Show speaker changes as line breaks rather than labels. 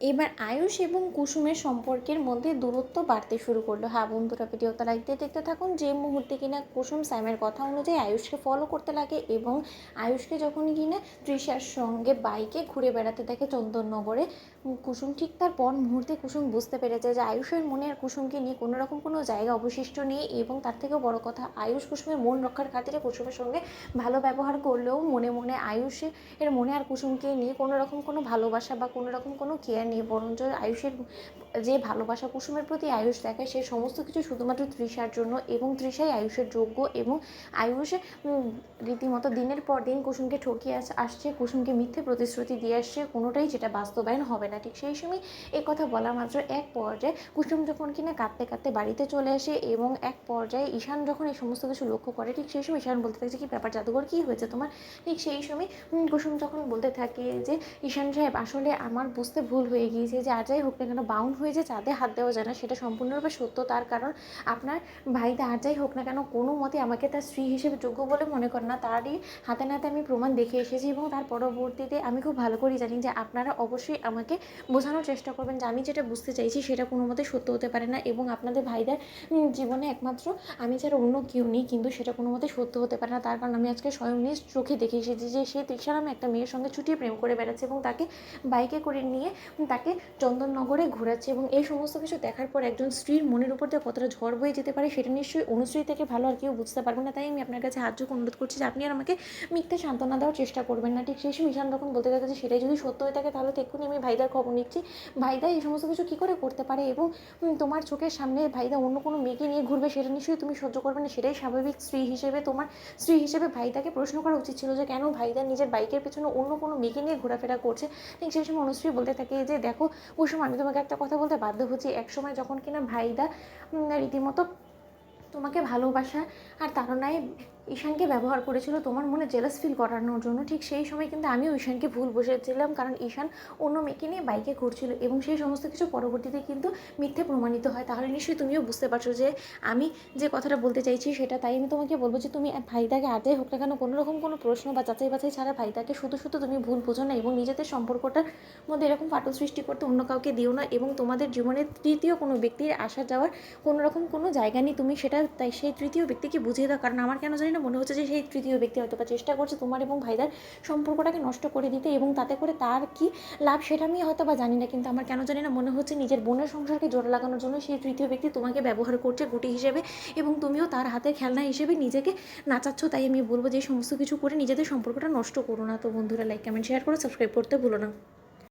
এবার আয়ুষ এবং কুসুমের সম্পর্কের মধ্যে দূরত্ব বাড়তে শুরু করলো। হ্যাঁ বন্ধুরা, ভিডিওটা লাইক দিয়ে দেখতে থাকুন। যে মুহূর্তে কিনা কুসুম স্যামের কথা অনুযায়ী আয়ুষকে ফলো করতে লাগে এবং আয়ুষকে যখন কিনা তৃষার সঙ্গে বাইকে ঘুরে বেড়াতে দেখে চন্দননগরে কুসুম, ঠিক তার পর মুহূর্তে কুসুম বুঝতে পেরেছে যে আয়ুষের মনে আর কুসুমকে নিয়ে কোনো রকম কোনো জায়গা অবশিষ্ট নেই। এবং তার থেকেও বড় কথা, আয়ুষ কুসুমের মন রক্ষার খাতিরে কুসুমের সঙ্গে ভালো ব্যবহার করলেও মনে মনে আয়ুষের মনে আর কুসুমকে নিয়ে কোনো রকম কোনো ভালোবাসা বা কোনো রকম কোনো কেয়ার নিয়ে, বরঞ্চ আয়ুষের যে ভালোবাসা কুসুমের প্রতি আয়ুষ দেখায় সে সমস্ত কিছু শুধুমাত্র তৃষার জন্য, এবং তৃষাই আয়ুষের যোগ্য। এবং আয়ুষ রীতিমতো দিনের পর দিন কুসুমকে ঠকিয়ে আসছে, কুসুমকে মিথ্যে প্রতিশ্রুতি দিয়ে আসছে, কোনোটাই যেটা বাস্তবায়ন হবে না। ঠিক সেই সময় এই কথা বলা মাত্র এক পর্যায়ে কুসুম যখন কিনা কাঁদতে কাঁদতে বাড়িতে চলে আসে এবং এক পর্যায়ে ঈশান যখন এই সমস্ত কিছু লক্ষ্য করে, ঠিক সেই সময় ঈশান বলতে থাকছে, কি ব্যাপার জাদুঘর, কী হয়েছে তোমার? ঠিক সেই সময় কুসুম যখন বলতে থাকে যে ঈশান সাহেব, আসলে আমার বুঝতে ভুল হয়ে গিয়েছে যে আর যাই হোক না কেন বাউন্ড হয়ে যে চাঁদে হাত দেওয়া যায় না, সেটা সম্পূর্ণরূপে সত্য। তার কারণ আপনার ভাইদা আর যাই হোক না কেন কোনো মতে আমাকে তার স্ত্রী হিসেবে যোগ্য বলে মনে করে না। তারই হাতে নাতে আমি প্রমাণ দেখে এসেছি এবং তার পরবর্তীতে আমি খুব ভালো করেই জানি যে আপনারা অবশ্যই আমাকে বোঝানোর চেষ্টা করবেন যে আমি যেটা বুঝতে চাইছি সেটা কোনো মতে সত্য হতে পারে না, এবং আপনাদের ভাইদার জীবনে একমাত্র আমি ছাড়া অন্য কেউ নেই, কিন্তু সেটা কোনো মতে সত্য হতে পারে না। তার কারণ আমি আজকে স্বয়ং নিজ চোখে দেখে এসেছি যে সে তৃষা নামে একটা মেয়ের সঙ্গে ছুটিয়ে প্রেম করে বেড়াচ্ছে এবং তাকে বাইকে করে নিয়ে তাকে চন্দননগরে ঘোরাচ্ছে। এবং এই সমস্ত কিছু দেখার পর একজন স্ত্রীর মনের উপর দিয়ে কতটা ঝড় বয়ে যেতে পারে সেটা নিশ্চয়ই অনুশ্রী থেকে ভালো আর কেউ বুঝতে পারবে না। তাই আমি আপনার কাছে হাত জোড় অনুরোধ করছি যে আপনি আর আমাকে মিথ্যে সান্ত্বনা দেওয়ার চেষ্টা করবেন না। ঠিক সেই সময় ঈশান যখন বলতে থাকে যে সেটাই যদি সত্য হয়ে থাকে তাহলে তো এক্ষুনি আমি ভাইদার খবর নিচ্ছি, ভাইদা এই সমস্ত কিছু কী করে করতে পারে, এবং তোমার চোখের সামনে ভাইদা অন্য কোনো মেয়েকে নিয়ে ঘুরবে সেটা নিশ্চয়ই তুমি সহ্য করবে না। সেটাই স্বাভাবিক। স্ত্রী হিসেবে তোমার স্ত্রী হিসেবে ভাইদাকে প্রশ্ন করা উচিত ছিল যে কেন ভাইদা নিজের বাইকের পেছনে অন্য কোনো মেয়েকে নিয়ে ঘোরাফেরা করছে। ঠিক সেই সময় অনুশ্রী বলতে থাকে যে দেখো কুসুম, আমি তোমাকে একটা কথা বলতে বাধ্য হচ্ছি, একসময় যখন কিনা ভাইদা রীতিমতো তোমাকে ভালোবাসা আর তাড়নায় ঈশানকে ব্যবহার করেছিল তোমার মনে জেলাস ফিল করানোর জন্য, ঠিক সেই সময় কিন্তু আমিও ঈশানকে ভুল বসেছিলাম, কারণ ঈশান অন্য মেয়েকে নিয়ে বাইকে ঘুরছিল এবং সেই সমস্ত কিছু পরবর্তীতে কিন্তু মিথ্যে প্রমাণিত হয়। তাহলে নিশ্চয়ই তুমিও বুঝতে পারছো যে আমি যে কথাটা বলতে চাইছি সেটা। তাই আমি তোমাকে বলবো যে তুমি ভাইদাকে আর যাই হোক না কেন কোনো রকম কোনো প্রশ্ন বা যাচাই বাছাই ছাড়া ভাইদাকে শুধু শুধু তুমি ভুল বোঝো না, এবং নিজেদের সম্পর্কটার মধ্যে এরকম ফাটল সৃষ্টি করতে অন্য কাউকে দিও না, এবং তোমাদের জীবনে তৃতীয় কোনো ব্যক্তির আসা যাওয়ার কোনো রকম কোনো জায়গা নেই। তুমি সেটা তাই সেই তৃতীয় ব্যক্তিকে বুঝিয়ে দাও, কারণ আমার কেন জানি না মনে হচ্ছে যে সেই তৃতীয় ব্যক্তি হয়তো বা চেষ্টা করছে তোমার এবং ভাইদার সম্পর্কটাকে নষ্ট করে দিতে, এবং তাতে করে তার কি লাভ সেটা আমি হয়তো বা জানি না, কিন্তু আমার কেন জানি না মনে হচ্ছে নিজের বোনের সংসারকে জোড়া লাগানোর জন্য সেই তৃতীয় ব্যক্তি তোমাকে ব্যবহার করছে গুটি হিসেবে, এবং তুমিও তার হাতের খেলনা হিসেবে নিজেকে নাচাচ্ছ। তাই আমি বলবো যে সমস্ত কিছু করে নিজেদের সম্পর্কটা নষ্ট করো না। তো বন্ধুরা, লাইক কমেন্ট শেয়ার করে সাবস্ক্রাইব করতে ভুলো না।